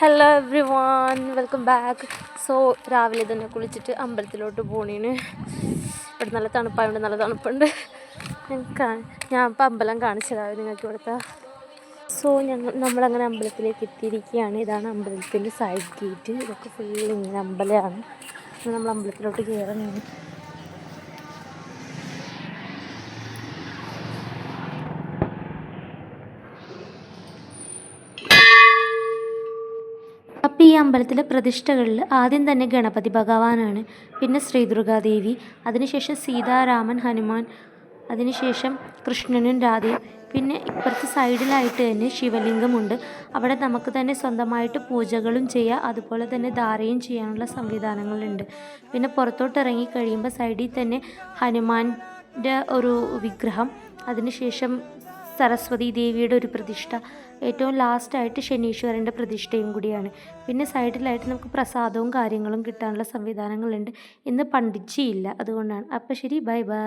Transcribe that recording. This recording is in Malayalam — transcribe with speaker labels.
Speaker 1: Hello every one, welcome back. So രാവിലെ തന്നെ കുളിച്ചിട്ട് അമ്പലത്തിലോട്ട് പോണേന്. ഇവിടെ നല്ല തണുപ്പായതുകൊണ്ട് നല്ല തണുപ്പുണ്ട്. ഞാൻ ഇപ്പം അമ്പലം കാണിച്ചതാണ് നിങ്ങൾക്ക് ഇവിടുത്തെ. സോ നമ്മളങ്ങനെ അമ്പലത്തിലേക്ക് എത്തിയിരിക്കുകയാണ്. ഇതാണ് അമ്പലത്തിൻ്റെ സൈഡ് ഗേറ്റ്. ഇതൊക്കെ ഫുൾ ഇങ്ങനെ അമ്പലമാണ്. നമ്മൾ അമ്പലത്തിലോട്ട് കയറുന്നതാണ്. അപ്പോൾ ഈ അമ്പലത്തിലെ പ്രതിഷ്ഠകളിൽ ആദ്യം തന്നെ ഗണപതി ഭഗവാനാണ്, പിന്നെ ശ്രീ ദുർഗാദേവി, അതിനുശേഷം സീതാരാമൻ, ഹനുമാൻ, അതിനുശേഷം കൃഷ്ണനും രാധയും, പിന്നെ ഇപ്പുറത്തെ സൈഡിലായിട്ട് തന്നെ ശിവലിംഗമുണ്ട്. അവിടെ നമുക്ക് തന്നെ സ്വന്തമായിട്ട് പൂജകളും ചെയ്യാം, അതുപോലെ തന്നെ ധാരയും ചെയ്യാനുള്ള സംവിധാനങ്ങളുണ്ട്. പിന്നെ പുറത്തോട്ട് ഇറങ്ങി കഴിയുമ്പോൾ സൈഡിൽ തന്നെ ഹനുമാൻ്റെ ഒരു വിഗ്രഹം, അതിനുശേഷം സരസ്വതി ദേവിയുടെ ഒരു പ്രതിഷ്ഠ, ഏറ്റവും ലാസ്റ്റായിട്ട് ശനീശ്വരൻ്റെ പ്രതിഷ്ഠയും കൂടിയാണ്. പിന്നെ സൈഡിലായിട്ട് നമുക്ക് പ്രസാദവും കാര്യങ്ങളും കിട്ടാനുള്ള സംവിധാനങ്ങളുണ്ട്. ഇന്ന് പണ്ടിച്ചിയില്ല, അതുകൊണ്ടാണ്. അപ്പോൾ ശരി, ബൈ ബൈ.